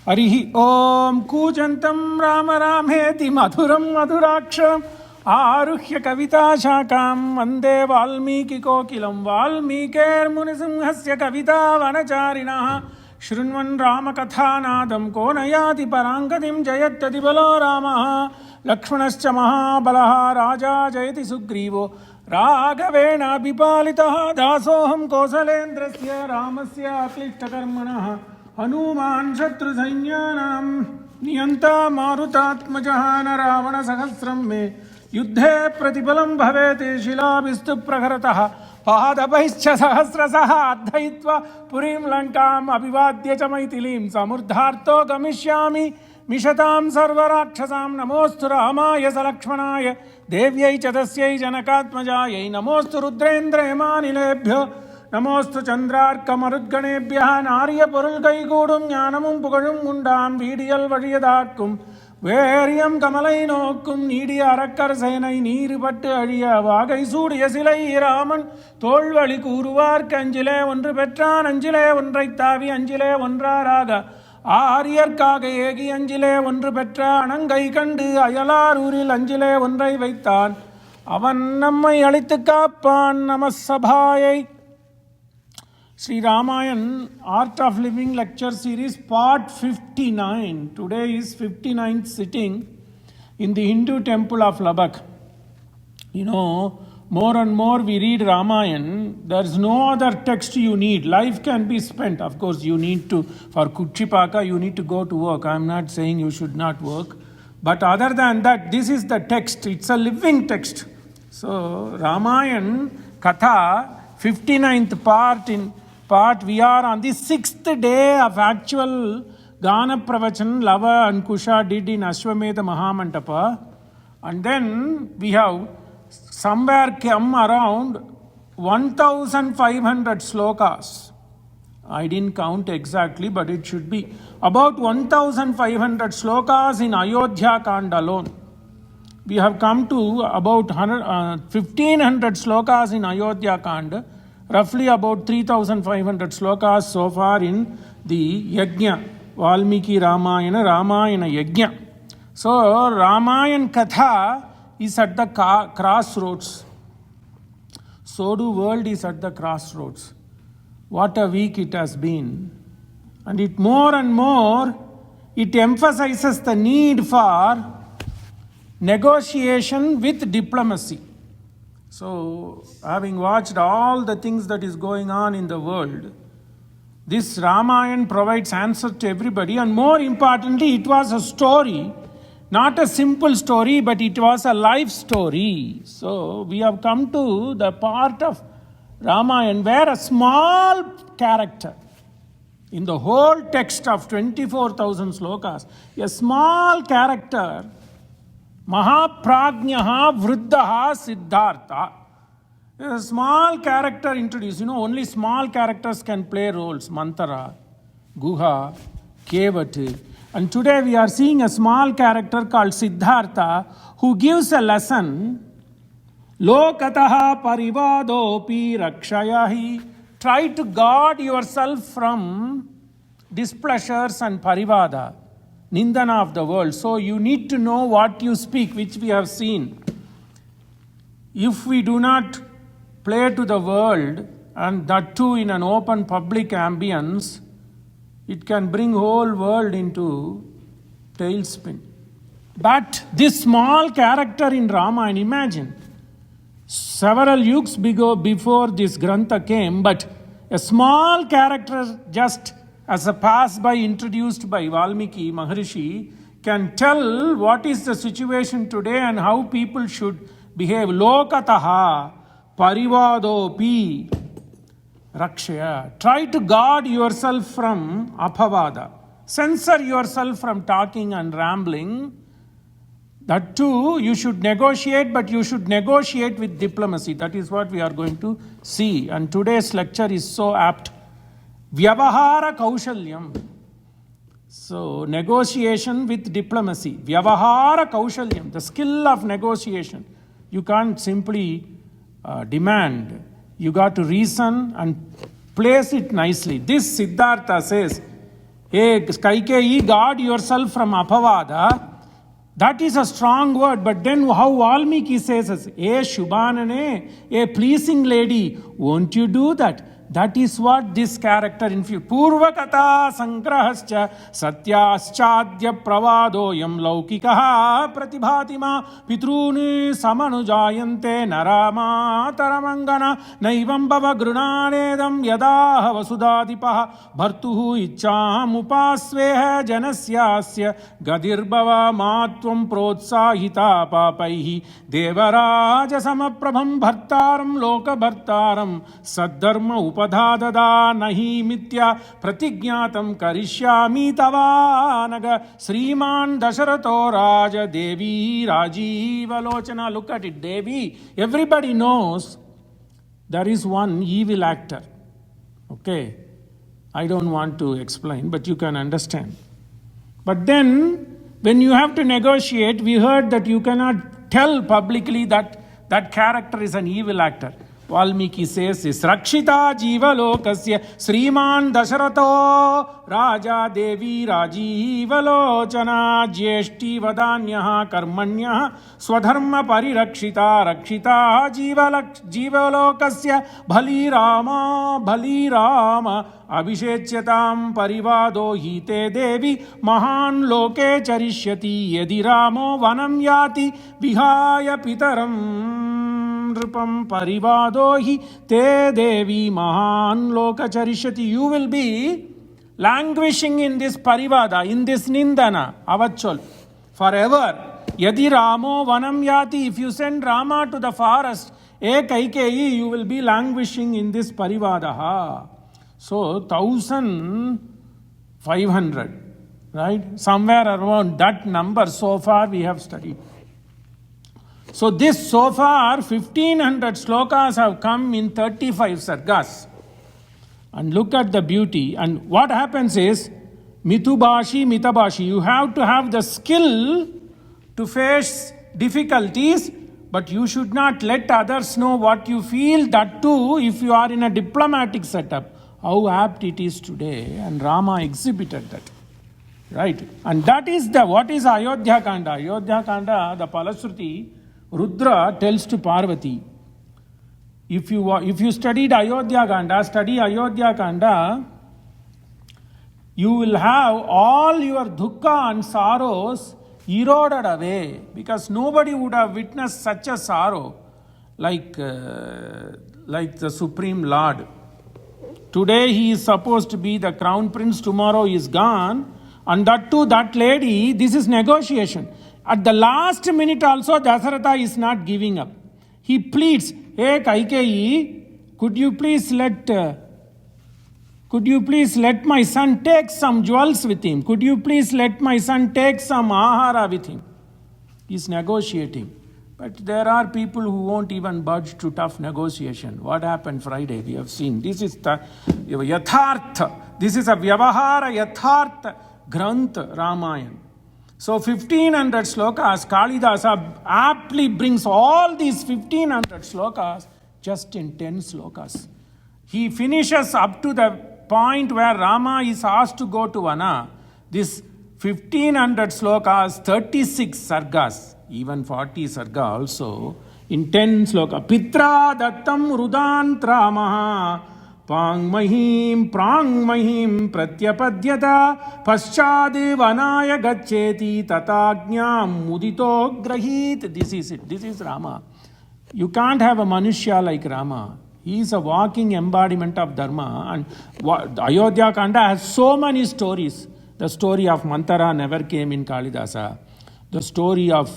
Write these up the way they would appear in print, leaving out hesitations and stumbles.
हरिः ॐ कूजन्तं राम रामेति मधुरं मधुराक्षरम् आरुह्य कविताशाखां वन्दे वाल्मीकिकोकिलं वाल्मीकेर्मुनिसिंहस्य कवितावनचारिणः शृण्वन् रामकथानादं को न याति पराङ्गतिं जयत्यतिबलो रामः लक्ष्मणश्च महाबलः राजा जयति सुग्रीवो राघवेण विपालितः दासोऽहं कौसलेन्द्रस्य रामस्य अक्लिष्टकर्मणः हनुमान् शत्रुसैन्यानां नियन्ता मारुतात्मजः न रावणसहस्रं मे युद्धे प्रतिफलं भवेत् शिलाभिस्तु प्रहरतः पादपैश्च सहस्रशः अद्धयित्वा पुरीं लङ्काम् अभिवाद्य च मैथिलीं समृद्धार्तो गमिष्यामि मिषतां सर्वराक्षसां नमोऽस्तु रामाय सलक्ष्मणाय देव्यै च तस्यै जनकात्मजायै नमोऽस्तु रुद्रेन्द्रयमानिलेभ्यो नमोस्तु चंद्रार्कमरुद्गणेभ्यः नारिय பொருள்கைகூடும் ஞானமும் புகழும் உண்டாம் வீடியல் வழியதாக்கும் வேரியம் கமலை நோக்கும் நீடிய அரக்கர் சேனை நீருபட்டு அழிய வாகை சூடிய சிலை ராமன் தோள்வழி கூறுவார்க்கு அஞ்சிலே ஒன்று பெற்றான் அஞ்சிலே ஒன்றை தாவி அஞ்சிலே ஒன்றாராக ஆரியர்க்காக ஏகி அஞ்சிலே ஒன்று பெற்ற அணங்கை கண்டு அயலாரூரில் அஞ்சிலே ஒன்றை வைத்தான் அவன் நம்மை அழித்து காப்பான் நம சபாயை. Sri Ramayana Art of Living lecture series part 59. Today is 59th sitting in the Hindu temple of Lubbock. You know, more and more we read Ramayana, there is no other text you need. Life can be spent. Of course, you need to, for Kuchipaka, you need to go to work. I am not saying you should not work. But other than that, this is the text. It's a living text. So, Ramayana Katha, 59th part, we are on the 6th day of actual Gana Pravachan Lava and Kusha did in Ashwamedha Mahamantapa. And then we have somewhere come around 1500 slokas. I didn't count exactly, but it should be about 1500 slokas in Ayodhya Kanda alone. We have come to about 1500 slokas in Ayodhya Kanda. Roughly about 3,500 slokas so far in the Yajna, Valmiki Ramayana Yajna. So Ramayana Katha is at the crossroads. So the world is at the crossroads. What a week it has been. And it more and more, it emphasizes the need for negotiation with diplomacy. So, having watched all the things that is going on in the world, this Ramayana provides answers to everybody, and more importantly, it was a story, not a simple story, but it was a life story. So, we have come to the part of Ramayana where a small character, in the whole text of 24,000 slokas, a small character, Mahaprajnaha Vruddhaha Siddhartha. A small character introduced. You know, only small characters can play roles. Mantara, Guha, Kevati. And today we are seeing a small character called Siddhartha who gives a lesson. Lokataha parivadopi rakshayahi. Try to guard yourself from displeasures and parivada. Nindana of the world. So you need to know what you speak, which we have seen. If we do not play to the world, and that too in an open public ambience, it can bring whole world into tailspin. But this small character in Ramayana, imagine, several yugs before this Grantha came, but a small character just as a pass-by introduced by Valmiki Maharishi can tell what is the situation today and how people should behave. Lokataha parivadopi rakshaya. Try to guard yourself from apavada. Censor yourself from talking and rambling. That too, you should negotiate, but you should negotiate with diplomacy. That is what we are going to see. And today's lecture is so apt. Vyavahara Kaushalyam. So, negotiation with diplomacy. Vyavahara Kaushalyam, the skill of negotiation. You can't simply demand. You got to reason and place it nicely. This Siddhartha says, Hey, Kaikeyi, guard yourself from apavada. That is a strong word, but then how Valmiki says is, Shubhanane, a pleasing lady, won't you do that? That is what this character infused. Purvakata sangrahascha satyaschadya pravadoyam laukikaha pratibhatima pitruni samanujayante narama taramangana naivam bhava grunanedam yadaha vasudadipaha bhartuhu ichcham upasveha janasyasya gadirbhava matvam protsahita papaihi devaraja samaprabham bhartaram loka bhartaram saddharma upadhadada nahi mitya pratignatam karishyami tavanaga Sriman Dasaratha Raja Devi Rajiva Lochana. Look at it, Devi. Everybody knows there is one evil actor. Okay, I don't want to explain, but you can understand. But then, when you have to negotiate, we heard that you cannot tell publicly that that character is an evil actor. Valmiki says this, Rakshita Jiva Lokasya Sriman Dasaratha Raja Devi Rajiva Lochana Jyeshti Vadanyaha Karmanyaha Swadharma Parirakshita Rakshita Jiva Lokasya Bhali Rama Abhishecyatam Parivado Hite Devi Mahan Loke Charishyati Yadi Ramo Vanam Yati Vihaya Pitaram Nrupam Parivado hi te devi mahan loka charishati. You will be languishing in this parivada, in this nindana, avachol, forever. Yadi Ramo vanam yati. If you send Rama to the forest, Kaikeyi, you will be languishing in this parivada. So 1500, right? Somewhere around that number so far we have studied. So this so far 1500 slokas have come in 35 sargas. And look at the beauty. And what happens is, mitabashi, you have to have the skill to face difficulties, but you should not let others know what you feel. That too, if you are in a diplomatic setup, how apt it is today. And Rama exhibited that. Right? And that is what is Ayodhya Kanda? Ayodhya Kanda, the Palasruti, Rudra tells to Parvati, if you studied Ayodhya Kanda, study Ayodhya Kanda, you will have all your dukkha and sorrows eroded away, because nobody would have witnessed such a sorrow like the Supreme Lord. Today he is supposed to be the crown prince, tomorrow he is gone, and that too, that lady, this is negotiation. At the last minute also, Dasaratha is not giving up. He pleads, Hey Kaikeyi, could you please let my son take some jewels with him? Could you please let my son take some ahara with him? He is negotiating. But there are people who won't even budge to tough negotiation. What happened Friday? We have seen. This is the Yathartha. This is a Vyavahara Yathartha Grantha Ramayana. So 1500 slokas, Kalidasa aptly brings all these 1500 slokas just in 10 slokas. He finishes up to the point where Rama is asked to go to Vana. This 1500 slokas, 36 sargas, even 40 sarga also, in 10 sloka. Pitra dattam rudantra maha Pang mahim pratyapadyata paschade vanaya gaccheti tatagnyam mudito grahit. This is it. This is Rama. You can't have a Manushya like Rama. He is a walking embodiment of Dharma. And Ayodhya Kanda has so many stories. The story of Mantara never came in Kalidasa. The story of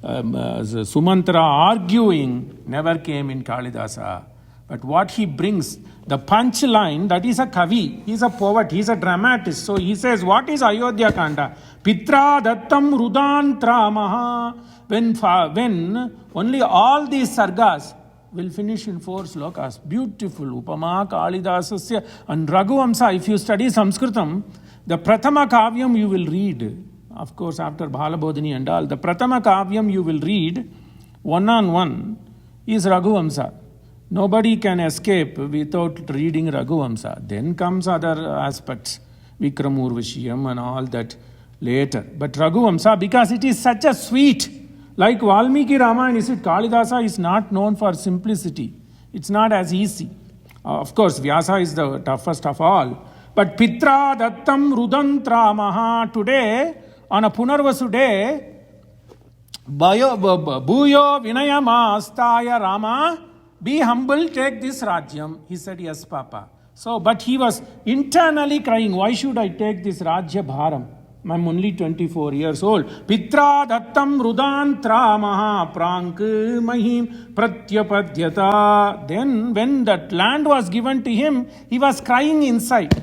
Sumantra arguing never came in Kalidasa. But what he brings, the punchline, that is a kavi, he is a poet, he is a dramatist. So he says, what is Ayodhya Kanda? Pitra dattam rudantra maha. When only all these sargas will finish in 4 slokas. Beautiful. Upama Kalidasasya and Raghuvamsa. If you study Sanskritam, the Prathama Kavyam you will read. Of course, after Bhalabodhini and all, the Prathama Kavyam you will read, one-on-one, is Raghuvamsa. Nobody can escape without reading Raghuvamsa. Then comes other aspects. Vikramurvashiyam and all that later. But Raghuvamsa, because it is such a sweet, like Valmiki Ramayana, is it Kalidasa is not known for simplicity. It's not as easy. Of course, Vyasa is the toughest of all. But Pitra Dattam Rudantra Maha, today, on a Punarvasu day, Bhuyo Vinayama Astaya Rama, be humble, take this Rajyam. He said, yes, Papa. So, but he was internally crying, why should I take this Rajya Bharam? I'm only 24 years old. Pitra Dattam Rudantra Maha Prank Mahim Pratyapadyata. Then, when that land was given to him, he was crying inside.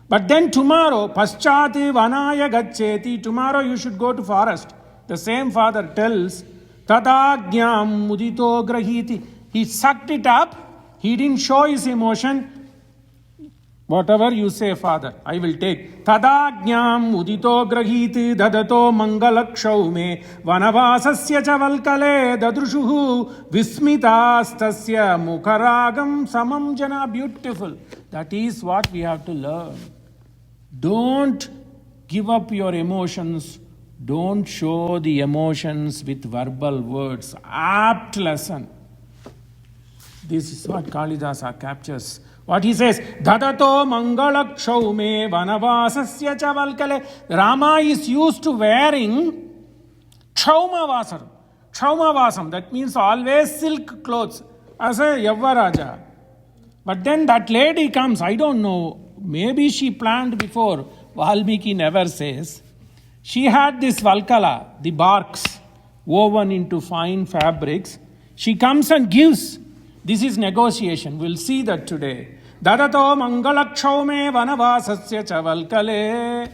But then tomorrow, Paschati Vanaya Gaccheti, tomorrow you should go to forest. The same father tells, Tadagyam Mudito Grahiti. He sucked it up. He didn't show his emotion. Whatever you say, Father, I will take. Tadagyam Mudito Grahiti Dadato Mangalakshaume Vanavasasya Chavalkale Dadrushuhu Vismitastasya Mukharagam Samam Jana. Beautiful. That is what we have to learn. Don't give up your emotions. Don't show the emotions with verbal words. Apt lesson. This is what Kalidasa captures. What he says, Dadato Mangalakshaume Vanavasasya Chavalkale. Rama is used to wearing Kshaumavasam. Kshaumavasam, that means always silk clothes as a Yavaraja. But then that lady comes, I don't know, maybe she planned before, Valmiki never says. She had this Valkala, the barks, woven into fine fabrics. She comes and gives. This is negotiation. We'll see that today. Dadato Mangalakshaume Vanavasasya Chavalkale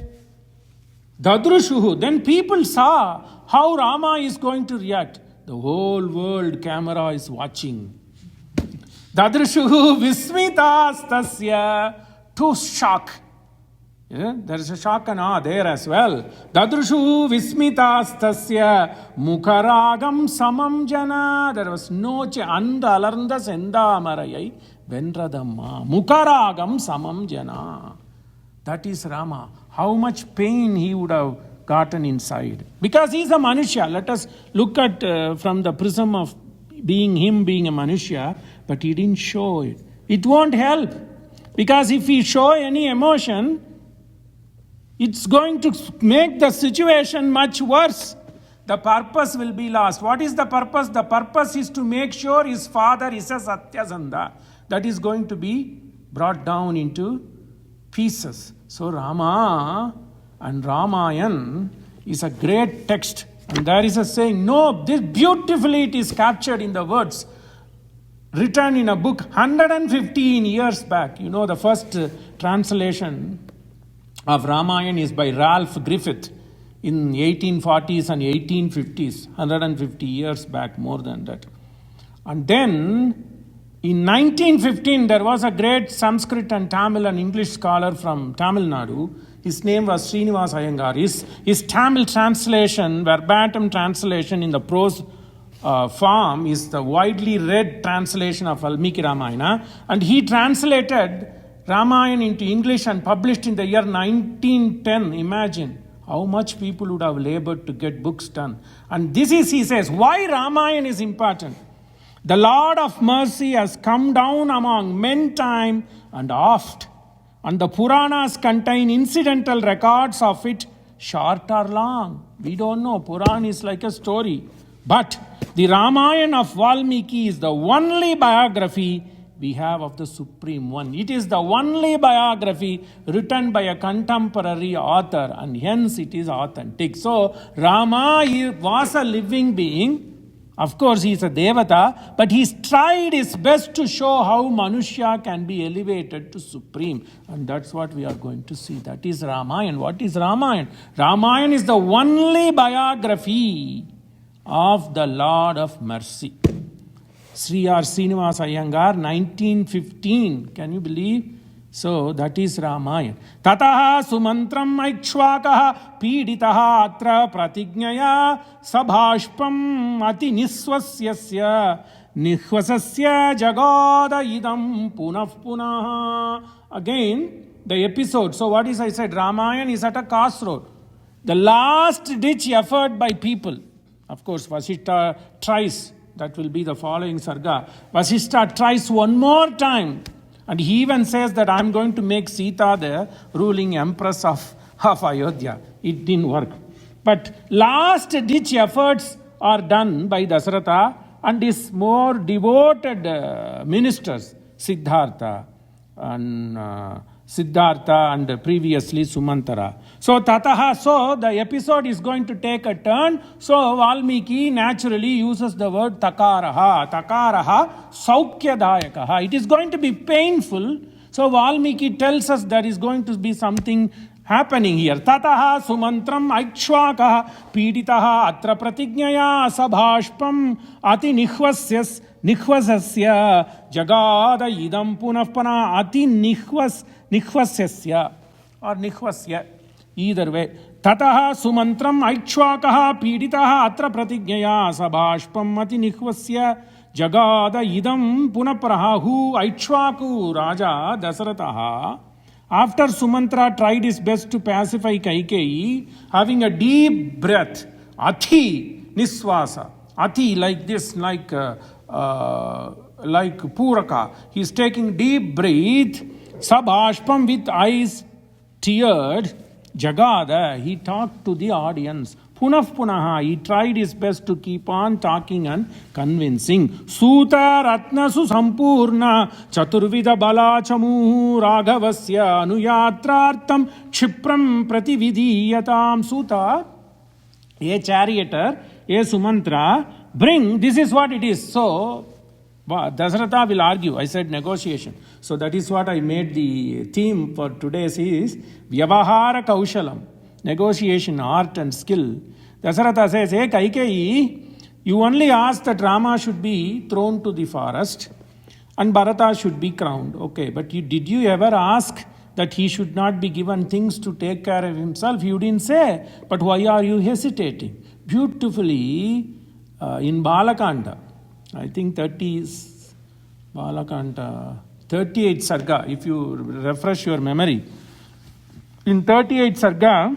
Dadrushuhu. Then people saw how Rama is going to react. The whole world camera is watching. Dadrushuhu Vismitastasya. To shock. Yeah, there is a shock and awe there as well. Dadrushu Vismitastasya Mukharagam Samam Jana. There was no Anda Alarnda Senda Marayai Vendradamma. Mukharagam Samam Jana. That is Rama. How much pain he would have gotten inside. Because he is a Manusya. Let us look at from the prism of being a Manusya. But he didn't show it. It won't help. Because if we show any emotion, it's going to make the situation much worse. The purpose will be lost. What is the purpose? The purpose is to make sure his father is a Satyasandha. That is going to be brought down into pieces. So Rama and Ramayana is a great text. And there is a saying, no, this beautifully it is captured in the words written in a book 115 years back. You know, the first translation of Ramayana is by Ralph Griffith in 1840s and 1850s, 150 years back, more than that. And then in 1915, there was a great Sanskrit and Tamil and English scholar from Tamil Nadu. His name was Srinivas Iyengar. His Tamil translation, verbatim translation in the prose form is the widely read translation of Valmiki Ramayana. And he translated Ramayana into English and published in the year 1910. Imagine how much people would have labored to get books done. And this is, he says, why Ramayana is important. The Lord of mercy has come down among men time and oft. And the Puranas contain incidental records of it, short or long. We don't know. Puran is like a story. But the Ramayana of Valmiki is the only biography we have of the Supreme One. It is the only biography written by a contemporary author, and hence it is authentic. So Rama was a living being. Of course, he is a Devata, but he's tried his best to show how Manusya can be elevated to Supreme. And that's what we are going to see. That is Ramayana. What is Ramayana? Ramayana is the only biography of the Lord of Mercy. Sri R. Srinivas Iyengar, 1915. Can you believe? So that is Ramayana. Tataha sumantram aikshvakaha piditaha atra pratignyaya sabhashpam ati niswasyasya nihvasasya jagoda idam punah punah. Again, the episode. So what is I said? Ramayana is at a crossroad. The last ditch effort by people. Of course, Vasishtha tries. That will be the following sarga. Vasishtha tries one more time. And he even says that I'm going to make Sita the ruling empress of Ayodhya. It didn't work. But last ditch efforts are done by Dasaratha and his more devoted ministers, Siddhartha and previously Sumantara. So the episode is going to take a turn. So Valmiki naturally uses the word takaraha saukhyadayakaha. It is going to be painful. So Valmiki tells us there is going to be something happening here. Tataha sumantram aikshvakaha piditaha atra pratignyaya sabhashpam ati nihvasasya jagada idam punapana ati nihvasasya or nihvasya. Either way. Tataha sumantram aikshvakaha piditaha atra pratignyaya sabhashpam ati nihvasya jagada idam punaparaha. Who Aikshvaku Raja Dasaratha, after Sumantra tried his best to pacify Kaikeyi, having a deep breath, Ati Niswasa, Ati like this, like Puraka, he is taking deep breath, Sabhashpam with eyes teared, Jagada, he talked to the audience. Punaha, he tried his best to keep on talking and convincing. Suta Ratna Susampurna Chaturvida Balachamu Raghavasya Anuyatrartam Kshipram Pratividhiyatam. Suta, a charioteer, a Sumantra, bring, this is what it is. So, Dasaratha will argue. I said negotiation. So that is what I made the theme for today's is Vyavahara Kaushalam. Negotiation, art and skill. Dasaratha says, hey Kaikeyi, you only asked that Rama should be thrown to the forest and Bharata should be crowned. Okay, but did you ever ask that he should not be given things to take care of himself? You didn't say. But why are you hesitating? Beautifully in Balakanda, I think 30 is Balakanda, 38 Sarga, if you refresh your memory. In 38 Sarga,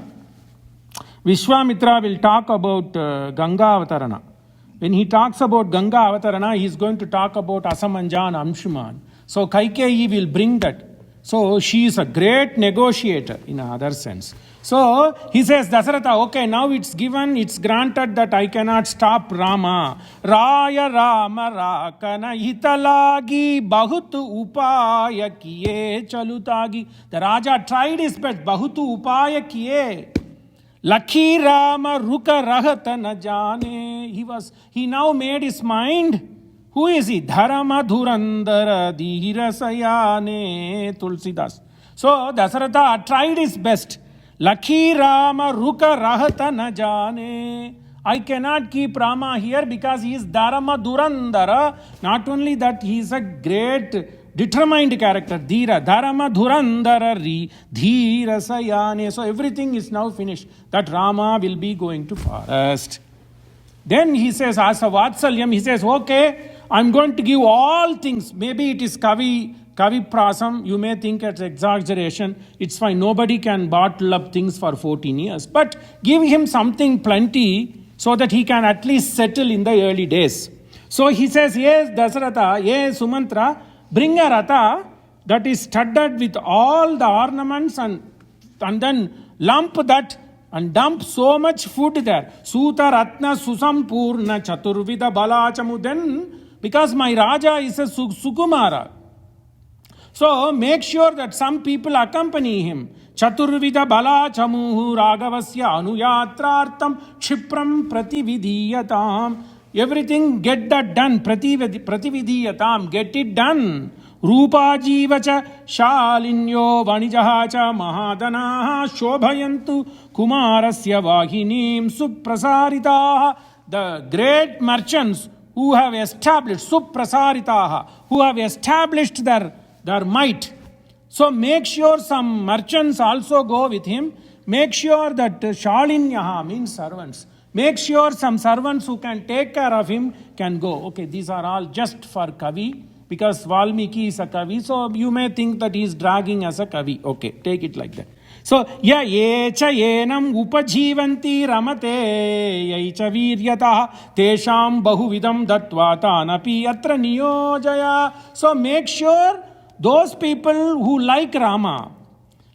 Vishwamitra will talk about Ganga Avatarana. When he talks about Ganga Avatarana, he is going to talk about Asamanjan Amshuman. So Kaikeyi will bring that. So she is a great negotiator in another sense. So he says, Dasaratha, okay, now it's given, it's granted that I cannot stop Rama. Raya Rama Rakana Hitalagi Bahutu Upaya Kiye Chalutagi. The Raja tried his best. Bahutu Upaya Kiye. Lakhi Rama Ruka Rahata na Jane. He now made his mind. Who is he? Dharama Dhurandara Dhirasayane Tulsidas. So Dasaratha tried his best. Lakhi Rama Ruka Rahata na Jane. I cannot keep Rama here because he is Dharma Dhurandara. Not only that, he is a great determined character. Dhira. Dharma Dhurandara Dhira Sayane. So everything is now finished. That Rama will be going to forest. Then he says, Asa Vatsalyam, he says, okay, I'm going to give all things. Maybe it is Kavi Prasam. You may think it's exaggeration. It's fine. Nobody can bottle up things for 14 years. But give him something plenty so that he can at least settle in the early days. So he says, yes, Dasaratha, yes, Sumantra, bring a ratha that is studded with all the ornaments and then lump that and dump so much food there. Suta Ratna Susampurna Chaturvida Balachamu. Then, because my Raja is a Sukumara. So make sure that some people accompany him. Chaturvida Balachamu Ragavasya Anuyatrartam Kshipram Pratividhiyatam. Everything, get that done. Pratividhiyatam, get it done. Rupa Jivacha Shalinyo Vanijahacha Mahadanaha Shobhayantu Kumarasya Vahinim Suprasaritaha. The great merchants who have established Suprasaritaha, who have established their might. So make sure some merchants also go with him. Make sure that Shalinyaha means servants. Make sure some servants who can take care of him can go. Okay, these are all just for Kavi. because Valmiki is a kavi, so you may think that he is dragging as a kavi. Okay, take it like that. So, ya yecha yenam upajivanti ramate yaicha viryata tesham bahuvidam datva tanapi atra niyojaya. So, make sure those people who like Rama,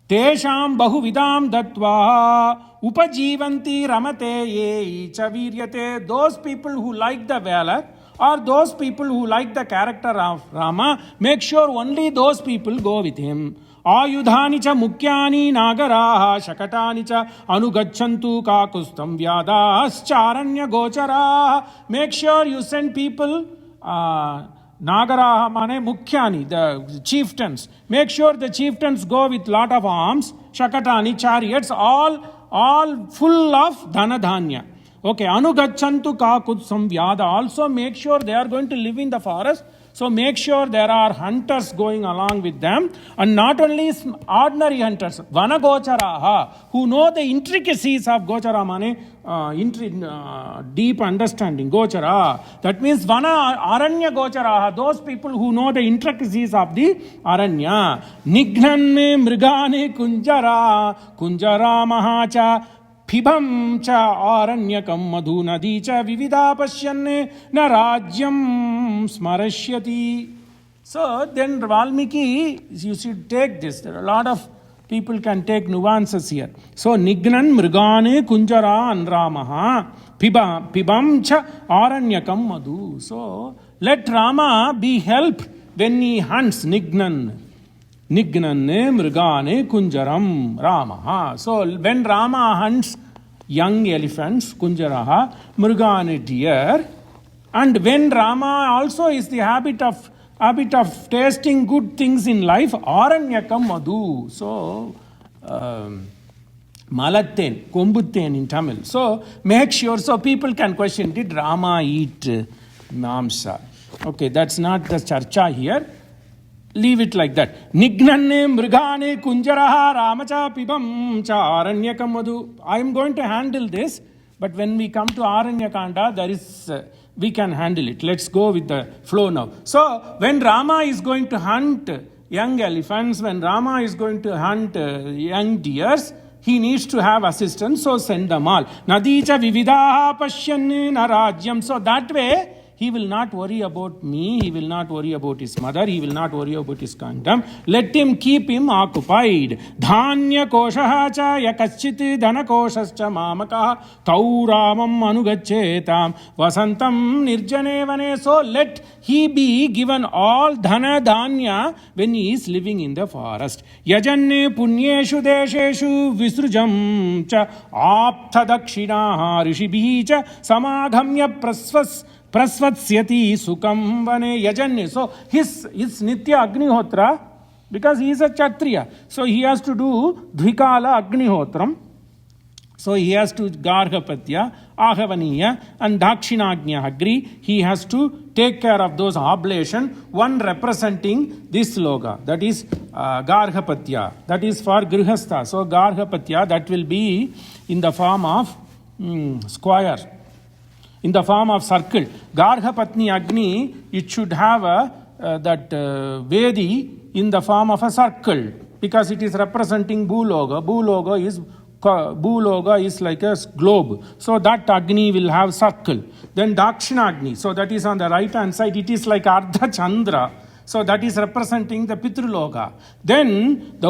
tesham bahuvidam datva upajivanti ramate yaicha viryate, those people who like the valor, or those people who like the character of Rama, make sure only those people go with him. Ayudhani cha mukyani nagaraha shakatani cha anugachantu kakustam vyadascharanya gocharaha. Make sure you send people, nagaraha mane mukyani, the chieftains. Make sure the chieftains go with lot of arms, shakatani, chariots, all full of dhanadhanya. Okay, anugachantu kakustam vyada. Also make sure they are going to live in the forest. So make sure there are hunters going along with them, and not only ordinary hunters, vana gocharaha, who know the intricacies of gochara mane, deep understanding, gochara. That means vana aranya gocharaha, those people who know the intricacies of the aranya. Nignanne mrigane kunjara mahacha Pibam cha aranyakam madhunadi cha vivida pasyanne na rajyam smarashyati. So then Valmiki, you should take this. There are a lot of people can take nuances here. So Nignan mrigane kunjara anramaha pibam cha aranyakam madhu. So let Rama be help when he hunts Nignan. Nignanne mrigane kunjaram Ramaha. So when Rama hunts young elephants, kunjaraha, mrigane deer, and when Rama also is the habit of tasting good things in life, aranyakam madhu. So malatten, kombutten in Tamil. So make sure, so people can question, did Rama eat mamsa? Okay, that's not the charcha here. Leave it like that. Nignanne mrigane kunjaraha ramacha pibam cha aranyakam madhu. I am going to handle this, but when we come to Aranyakanda, there is, we can handle it. Let's go with the flow now. So, when Rama is going to hunt young elephants, when Rama is going to hunt young deers, he needs to have assistance, so send them all. Nadicha vividaha pashyanne narajyam. So that way, he will not worry about me, he will not worry about his mother, he will not worry about his kingdom. Let him keep him occupied. Dhanya koshaha cha yakachit dhana koshascha mamakaha tauramam anugachetam vasantam nirjane vane. So let he be given all dhana dhanya when he is living in the forest. Yajanne punyeshu desheshu visrujam cha aptha dakshinaha rishibhi cha samaghamya prasvatsyati sukam vane yajanya. So his nitya agnihotra, because he is a kshatriya, so he has to do dvikala agnihotram. So he has to gargapatya, ahavaniya and dakshinagnya agri. He has to take care of those oblation, one representing this loga, that is gargapatya, that is for grihastha. So gargapatya, that will be in the form of square, in the form of circle. Gargapatni Agni, it should have that Vedi in the form of a circle, because it is representing Bhuloga. Bhuloga is like a globe. So that Agni will have circle. Then Dakshinagni, so that is on the right hand side, it is like Ardha Chandra. So that is representing the Pitruloka. Then the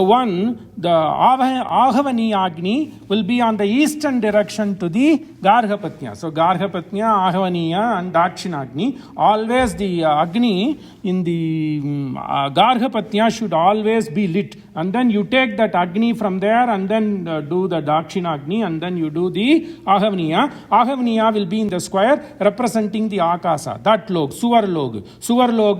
Ahavani Agni will be on the eastern direction to the Gargapatnya. So Gargapatnya, Ahavaniya and Dakshinagni. Always the Agni in the Gargapatnya should always be lit. And then you take that Agni from there and then do the Dakshinagni and then you do the Ahavaniya. Ahavaniya will be in the square representing the Akasa. That log, Suvar log,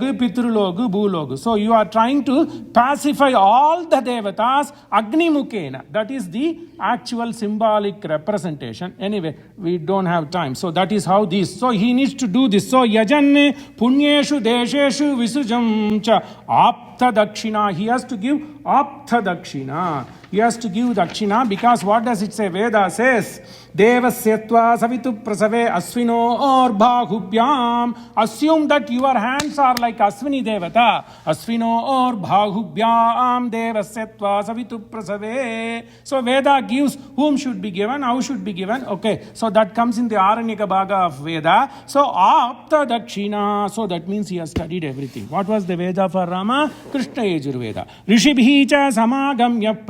Pitru log, Bhulog. So you are trying to pacify all the devatas Agni Mukena. That is the actual symbolic representation. Anyway, we don't have time. So that is how this. So he needs to do this. So Yajanne Punyeshu Desheshu Visujam cha Aptha Dakshina. He has to give Aptha Dakshina. he has to give dakshina, because what does it say? Veda says, Devasyatva savitu prasave asvino or bahubhyam. Assume that your hands are like Aswini Devata. Asvino or bahubhyam devasyatva savitu prasave. So Veda gives whom should be given, how should be given. Okay, so that comes in the Aranyaka Bhaga of Veda. So apta dakshina. So that means he has studied everything. What was the Veda for Rama? Krishna Yajurveda. Rishibhi cha samagamya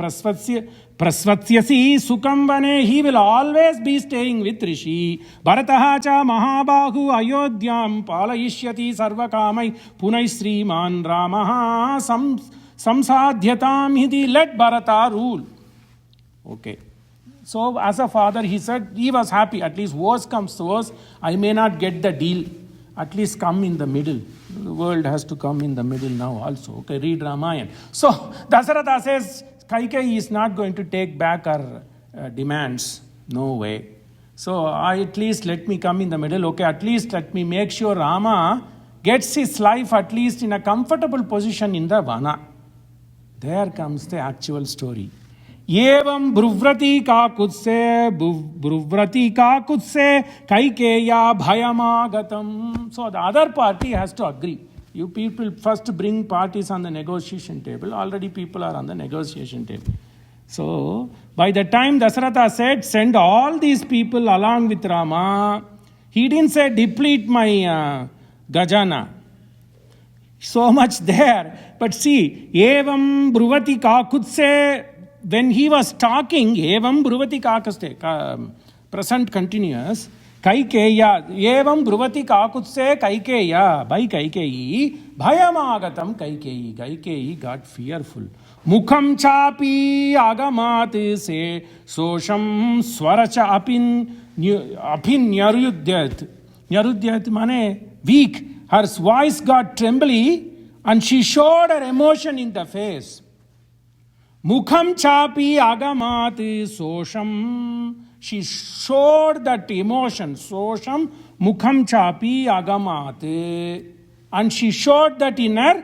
prasvatyasi sukam vane. He will always be staying with Rishi. Bharataha cha mahabahu ayodhyam palayishyati sarvakamai punai sriman ramaha samsadhyatam hidi. Let Bharata rule. Okay. So as a father, he said, he was happy. At least worst comes to worst, I may not get the deal. At least come in the middle. The world has to come in the middle now also. Okay, read Ramayana. So Dasaratha says, Kaikeyi is not going to take back her demands. No way. So at least let me come in the middle. Okay, at least let me make sure Rama gets his life at least in a comfortable position in the Vana. There comes the actual story. Evam bruvrati ka kutse Kaikeya bhayamagatam. So the other party has to agree. You people first bring parties on the negotiation table. Already people are on the negotiation table. So by the time Dasaratha said, send all these people along with Rama, he didn't say deplete my Gajana. So much there. But see, evam bruvati ka kutse. When he was talking, evam bruvati kakaste, present continuous, Kaikeya, evam bruvati kakutse Kaikeya, by Kaikeyi, bhayamagatam Kaikeyi. Kaikeyi got fearful. Mukham chapi agamat se, sosham swaracha apin nyarudhyat. Nyarudhyat mane weak. Her voice got trembly and she showed her emotion in the face. Mukham chapi agamat sosham. She showed that emotion. Sosham mukham chapi agamat. And she showed that in her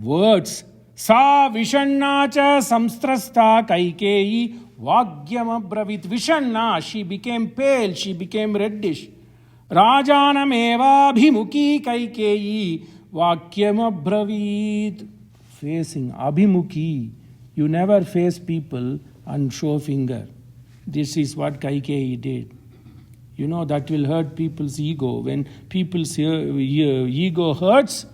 words. Sa vishanna cha samstrasta Kaikeyi vagyam abravit. Vishanna, she became pale, she became reddish. Rajanam eva abhimuki Kaikeyi vagyam abravit. Facing abhimuki. You never face people and show finger. This is what Kaikeyi did. You know that will hurt people's ego. When people's ego hurts,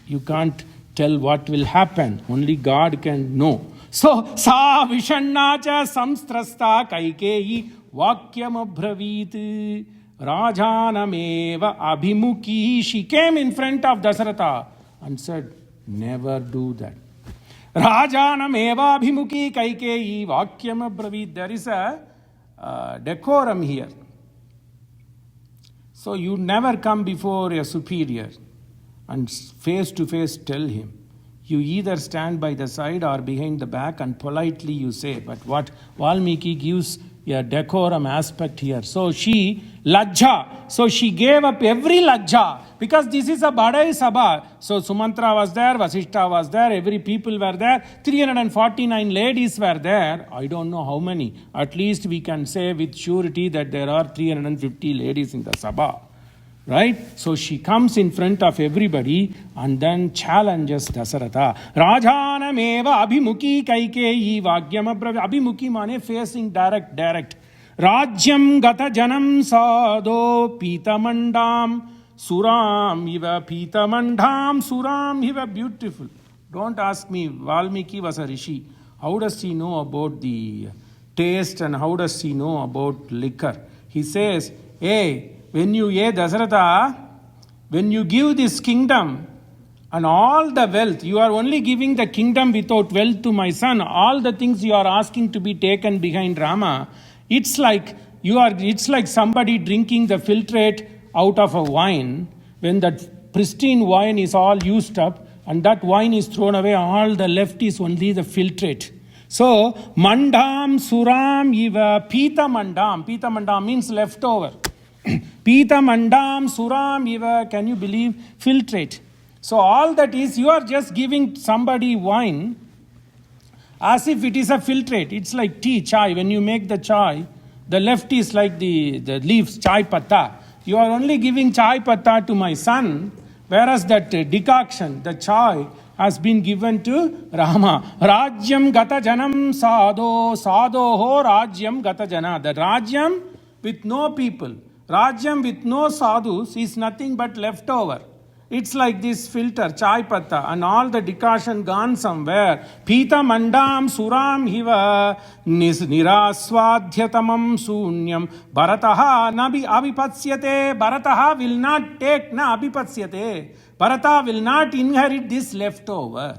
you can't tell what will happen. Only God can know. So, sa vishanna cha samstrasta Kaikeyi vakyam abravit rajanameva abhimuki. She came in front of Dasaratha and said, never do that. Rajanam eva abhimuki Kaikeyi vakyam abravit. There is a decorum here. So you never come before a superior and face to face tell him. You either stand by the side or behind the back and politely you say. But what Valmiki gives a decorum aspect here. So she, lajja. So she gave up every lajja. Because this is a Badai Sabha. So Sumantra was there, Vasishta was there, every people were there. 349 ladies were there. I don't know how many. At least we can say with surety that there are 350 ladies in the Sabha. Right? So she comes in front of everybody and then challenges Dasaratha. Rajanameva abhimuki Kaikeyi vagyam abravit. Abhimuki mane facing direct. Rajyam gata janam sado pitamandam suram iva pitamandam suram iva. Beautiful. Don't ask me. Valmiki was a rishi. How does he know about the taste and how does he know about liquor? He says, hey, when you, Dasaratha, when you give this kingdom and all the wealth, you are only giving the kingdom without wealth to my son. All the things you are asking to be taken behind Rama, it's like somebody drinking the filtrate out of a wine. When that pristine wine is all used up and that wine is thrown away, all the left is only the filtrate. So, mandam suram iva pita mandam. Pita mandam means leftover. Pita mandam suram iva, can you believe? Filtrate. So all that is, you are just giving somebody wine as if it is a filtrate. It's like tea, chai. When you make the chai, the left is like the leaves, chai patta. You are only giving chai patta to my son, whereas that decoction, the chai, has been given to Rama. Rajyam gata janam sadhoho rajyam gata jana. The Rajyam with no people, Rajyam with no sadhus is nothing but leftover. It's like this filter, chai patta, and all the decoction gone somewhere. Pita mandam suram hiva niraswadhyatamam sunyam bharataha nabi abhipasyate. Bharataha will not take na abhipasyate. Bharata will not inherit this leftover.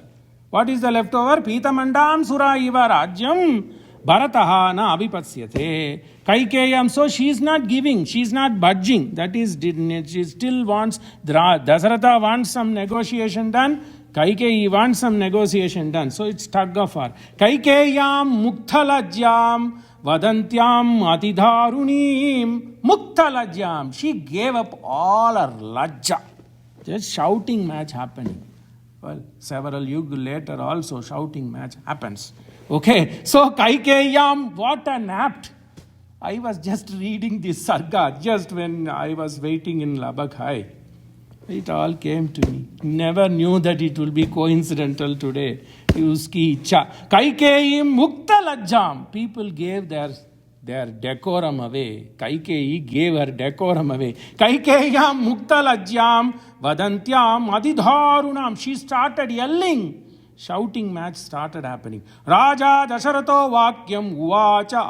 What is the leftover? Pita mandam sura hiva rajyam bharataha na abhipasyate. Kaikeyi, so she is not giving, she is not budging. That is, she still wants, Dasaratha wants some negotiation done, Kaikeyi wants some negotiation done. So it's tug of war. Kaikeyam muktalajyam vadantyam atidharunim muktalajyam. She gave up all her lajja. Just shouting match happening. Well, several yuga later also shouting match happens. Okay, so Kaikeyam, what an apt. I was just reading this sarga just when I was waiting in Lubbock High. It all came to me. Never knew that it will be coincidental today. Uski icha. Kaikeyi mukta lajjam. People gave their decorum away. Kaikeyi gave her decorum away. Kaikeyam mukta lajjam vadantyam adidharunam. She started yelling. Shouting match started happening. Raja Dasaratha Vakyam Uvacha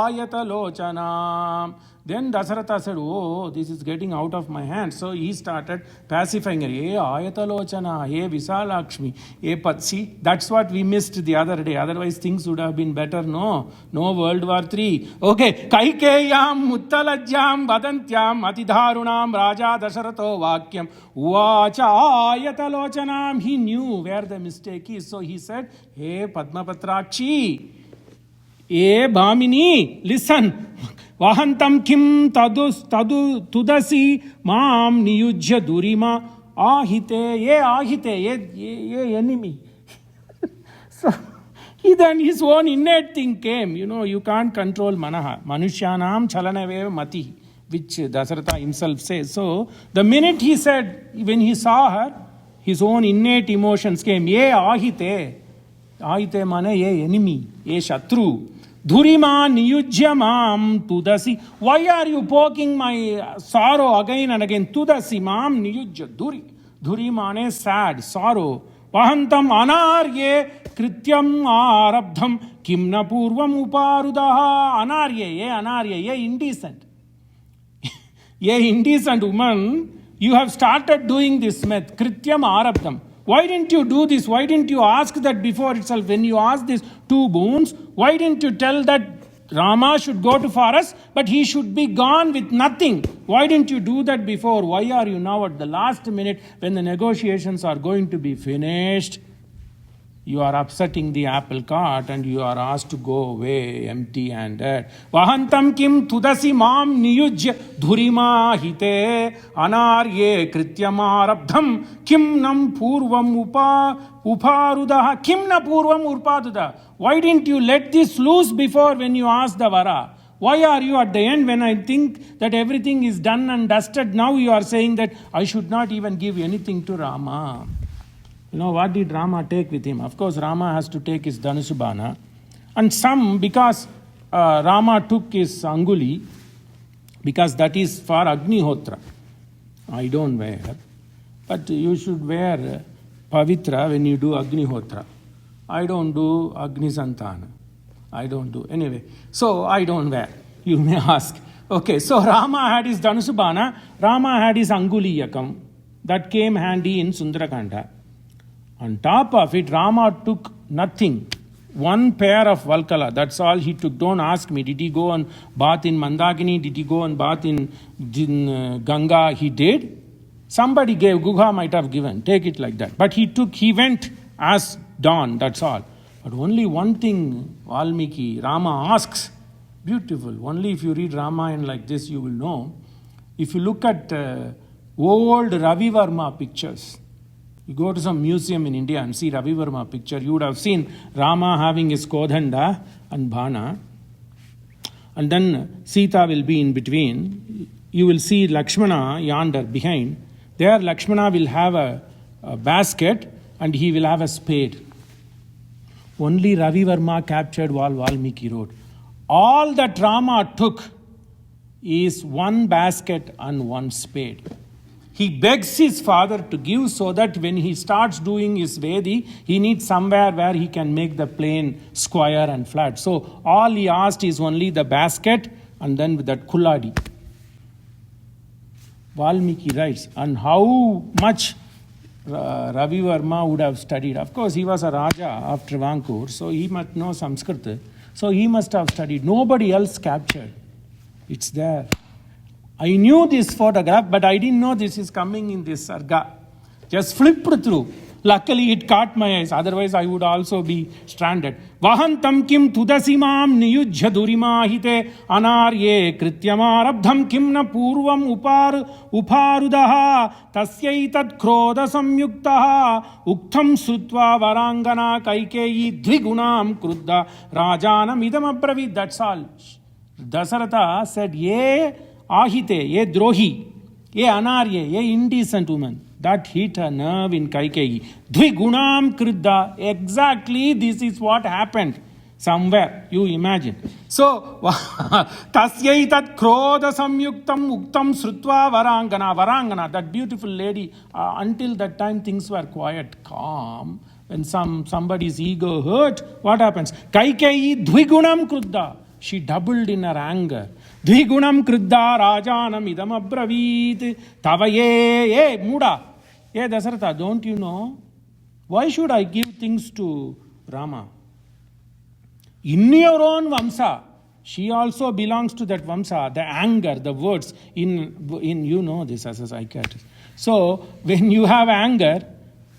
Ayatalochana. Then Dasaratha said, oh, this is getting out of my hands. So he started pacifying her. Hey, Ayatalochana, hey, Visalakshmi, hey, Patsi. That's what we missed the other day. Otherwise, things would have been better. No World War III. Okay. Kaikeyam Muttalajyam Vadantyam Atidharunam Raja Dasaratha Vakyam Uvacha Ayatalochana. He knew where the mistake is. So he said, hey, Padmapatrakshi, hey, Bhamini, listen. Vahantam kim tudasi mam niyujya durima ahite, ye enemy. So then his own innate thing came. You can't control manaha. Manushyanam chalanave mati, which Dasaratha himself says. So the minute he said, when he saw her, his own innate emotions came. Ye ahite. Ahite mane ye enemy, ye shatru. Dhurima niyujyamam tudasi. Why are you poking my sorrow again and again? Tudasi mam niyujya. Dhuri mane sad, sorrow. Vahantam anarye krityam arabdham kimna purvam uparudaha. Anarye, ye indecent. Ye indecent woman, you have started doing this myth. Krityam arabdham. Why didn't you do this? Why didn't you ask that before itself? When you asked these two boons, why didn't you tell that Rama should go to forest, but he should be gone with nothing? Why didn't you do that before? Why are you now at the last minute when the negotiations are going to be finished? You are upsetting the apple cart and you are asked to go away empty-handed. Vahantam kim tudasi mam niyujya dhurima hite anarye krityamarabdham kim nam purvam uparudaha. Kim na purvam uparudaha. Why didn't you let this loose before when you asked the vara? Why are you at the end when I think that everything is done and dusted? Now you are saying that I should not even give anything to Rama. What did Rama take with him? Of course, Rama has to take his Dhanusubana. And some, because Rama took his Anguli, because that is for Agnihotra. I don't wear. But you should wear Pavitra when you do Agnihotra. I don't do Agnisantana. I don't do. Anyway, so I don't wear. You may ask. Okay, so Rama had his Dhanusubana. Rama had his Anguliyakam. That came handy in Sundarakanda. On top of it, Rama took nothing. One pair of Valkala, that's all he took. Don't ask me, did he go and bath in Mandakini? Did he go and bath in Ganga? He did. Somebody gave, Guha might have given. Take it like that. But he went as dawn, that's all. But only one thing, Valmiki, Rama asks, beautiful. Only if you read Ramayana like this, you will know. If you look at old Ravi Varma pictures, You go to some museum in India and see Ravi Verma picture, you would have seen Rama having his Kodhanda and Bana, and then Sita will be in between. You will see Lakshmana yonder behind. There Lakshmana will have a basket and he will have a spade. Only Ravi Verma captured what Valmiki wrote. All that Rama took is one basket and one spade. He begs his father to give so that when he starts doing his Vedi, he needs somewhere where he can make the plane square and flat. So all he asked is only the basket and then with that kulladi. Valmiki writes, and how much Ravi Verma would have studied. Of course, he was a Raja after Vankur, so he must know Sanskrit. So he must have studied. Nobody else captured. It's there. I knew this photograph, but I didn't know this is coming in this sarga. Just flipped through. Luckily, it caught my eyes. Otherwise, I would also be stranded. Vahantam kim tudasimam niyujya durimahite anarye krityamarabdham kim na purvam uparudaha tasyaitat krodha samyuktaha uktham srutva varangana kaikeyi dvigunam kruddha rajanam idam abravid. That's all. Dasaratha said, ye ahite, ye drohi, ye anarye, ye indecent woman. That hit a nerve in Kaikeyi. Dvigunam kriddha. Exactly this is what happened. Somewhere, you imagine. So, tasyaitat krodha samyuktam uktam srutva varangana. Varangana, that beautiful lady. Until that time things were quiet, calm. When somebody's ego hurt, what happens? Kaikeyi dvigunam kriddha. She doubled in her anger. Dvigunam kriddha rajanam idam abravit tavaye muda. Hey Dasaratha, don't you know? Why should I give things to Rama? In your own Vamsa, she also belongs to that Vamsa, the anger, the words. In you know this as a psychiatrist. So, when you have anger,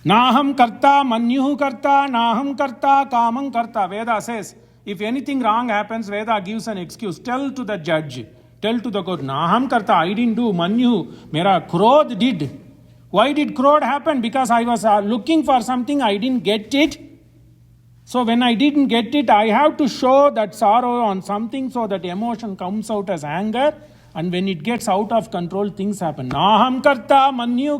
naham karta, manyuhu karta, naham karta, kamam karta. Veda says, if anything wrong happens, Veda gives an excuse. Tell to the judge, tell to the court, naham karta, I didn't do, manyu, mera krodh did. Why did krodh happen? Because I was looking for something, I didn't get it. So when I didn't get it, I have to show that sorrow on something so that emotion comes out as anger. And when it gets out of control, things happen. Naham karta, manyu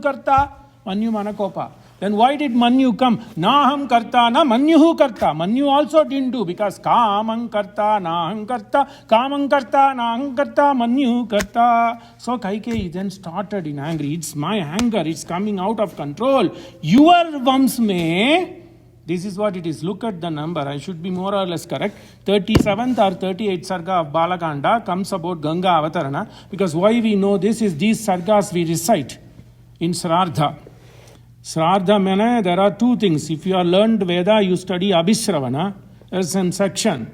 manakopa. Then why did Manyu come? Naham karta, na Manyuhu karta. Manyu also didn't do because kamang karta, naham karta, kamang karta, naham karta, Manyu karta. So Kaikeyi then started in anger. It's my anger, it's coming out of control. Your vams mein, this is what it is. Look at the number. I should be more or less correct. 37th or 38th sarga of Balakanda comes about Ganga Avatarana. Because why we know this is these sargas we recite in Sraddha. Sraddha means there are two things. If you are learned Veda, you study Abhisravana. There's some section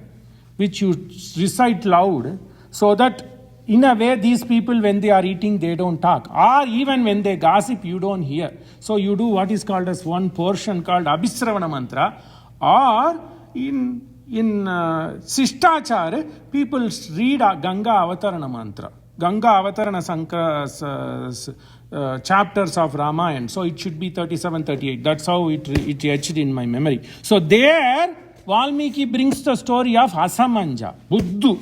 which you recite loud so that in a way these people when they are eating they don't talk. Or even when they gossip you don't hear. So you do what is called as one portion called Abhisravana mantra. Or in Sishtachar, people read Ganga Avatarana mantra. Ganga Avatarana chapters of Ramayana. So it should be 37, 38. That's how it etched in my memory. So there, Valmiki brings the story of Asamanja, Buddhu.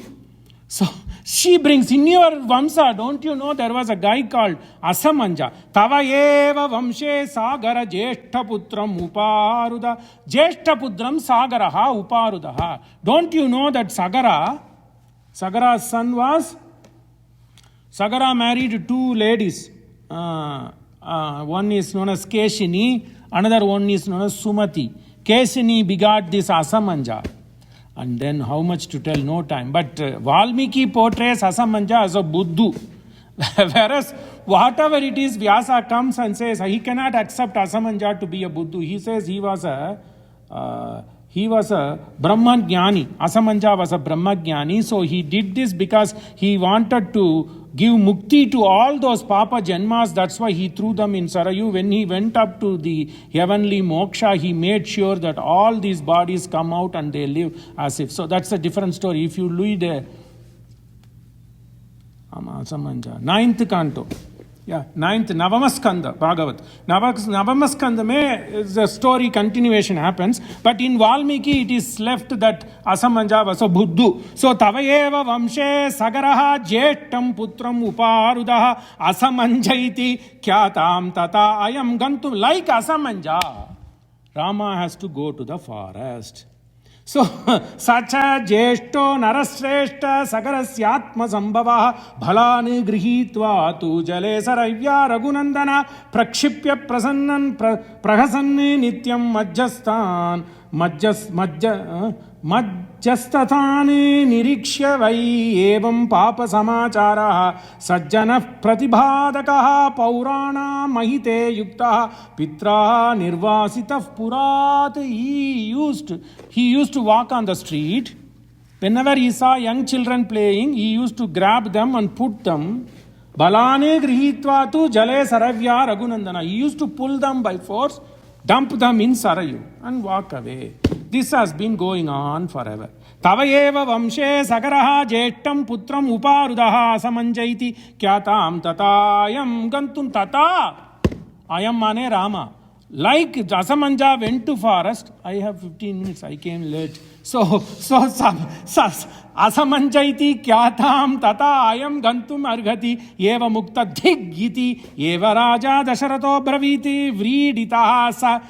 So she brings, in your Vamsa, don't you know there was a guy called Asamanja. Tavayeva Vamshe Sagara Jeshtaputram Uparuda. Jeshtaputram Sagaraha Uparudaha. Don't you know that Sagara's son was? Sagara married two ladies. One is known as Keshini, another one is known as Sumati. Keshini begot this Asamanja. And then how much to tell, no time. But Valmiki portrays Asamanja as a Buddhu. Whereas whatever it is, Vyasa comes and says he cannot accept Asamanja to be a Buddhu. He says he was a Brahmajnani. Asamanja was a Brahmajnani. So he did this because he wanted to give mukti to all those Papa Janmas. That's why he threw them in Sarayu. When he went up to the heavenly moksha, he made sure that all these bodies come out and they live as if. So that's a different story. If you read Asamanja, 9th canto. Yeah, ninth Navamaskanda Bhagavat. Navamaskanda mein the story continuation happens, but in Valmiki it is left that asamanja vaso buddhu. So tavayeva vamshe sagaraha jeshtam putram uparudaha asamanjaiti kyatam tata ayam gantum. Like asamanja, Rama has to go to the forest. So, sacha jeshto narashreshta sagarasyatma sambhava bhalani grihitva tu jale saravya raghunandana prakshipya prasannan prahasanni nityam majjastathani nirikshya vai evam papa samachara sajjana pratibhadakaha paurana mahite yukta pitra nirvasitah purat. He used to walk on the street. Whenever he saw young children playing, he used to grab them and put them. Balane grihitva tu jale saravya raghunandana. He used to pull them by force, dump them in Sarayu and walk away. This has been going on forever. Tavayeva vamshe sagaraha jeshtam putram uparudaha samanjaiti kyatam tatayam gantum tata. Ayam mane Rama. Like Asamanja went to forest, I have 15 minutes, I came late. So Asamanjaiti kyatam tata ayam gantum arghati eva mukta dhiggiti eva raja Dasaratha braviti vriditascha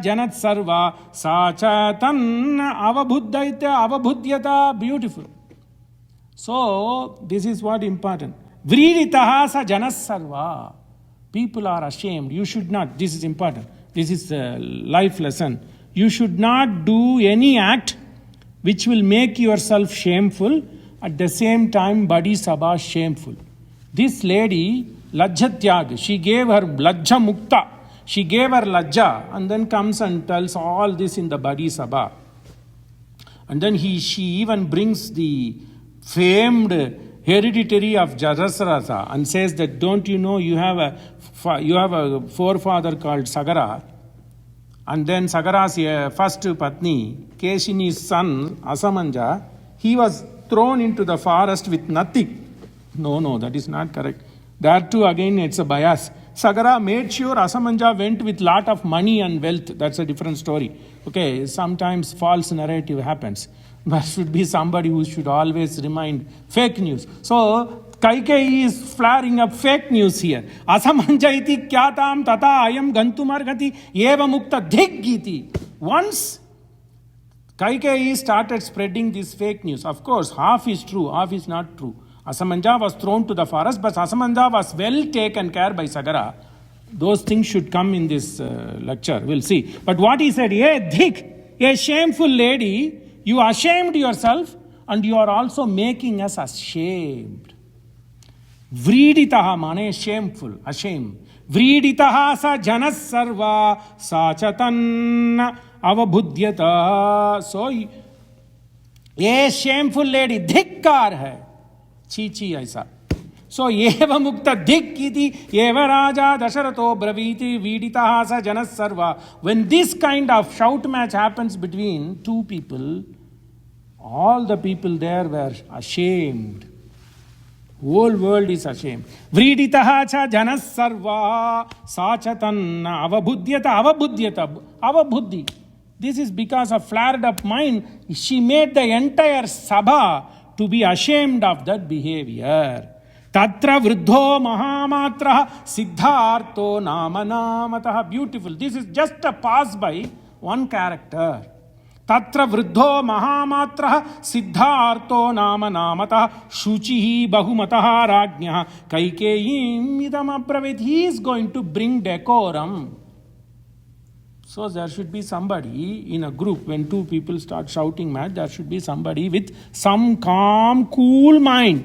janat sarva sacha tan avabhudyata. Beautiful. So this is what important. Vriditaha sa janas sarva. People are ashamed. You should not. This is important. This is a life lesson. You should not do any act which will make yourself shameful, at the same time body sabha shameful. This lady, Lajjatyag, she gave her Lajja Mukta. She gave her Lajja and then comes and tells all this in the body sabha. And then she even brings the famed hereditary of Dasaratha and says that, don't you know you have a forefather called Sagara, and then Sagara's first Patni, Keshini's son Asamanja, he was thrown into the forest with nothing. No, that is not correct. There too again it's a bias. Sagara made sure Asamanja went with lot of money and wealth. That's a different story. Okay, sometimes false narrative happens. There should be somebody who should always remind fake news. So Kaikeyi is flaring up fake news here. Asamanjaiti kyatam tata ayam gantumargati eva mukta dhiggiti. Once Kaikeyi started spreading this fake news, of course, half is true, half is not true. Asamanja was thrown to the forest, but Asamanja was well taken care by Sagara. Those things should come in this lecture, we'll see. But what he said, a shameful lady, you ashamed yourself and you are also making us ashamed. Vriditaha mane shameful, ashamed. Vriditaha sa janas sarva sachatan avabhudyata. So, a shameful lady, dhikkar hai. Chi aisa. So, eva mukta dhikkiti, eva raja Dasaratha braviti viditaha sa janas sarva. When this kind of shout match happens between two people, all the people there were ashamed. Whole world is ashamed. Vriditaha cha janas sarva sachatan avabhudyata. Avabhuddhi. This is because of flared up mind. She made the entire sabha to be ashamed of that behavior. Tatra vruddho mahamatra siddhartho namanamataha. Beautiful. This is just a pass by one character. Tatra vruddho mahamatra siddhartho namanamataha shuchihi bahumataha rajnyaha Kaikeyi idam abravit. He is going to bring decorum. So there should be somebody in a group, when two people start shouting match, there should be somebody with some calm, cool mind.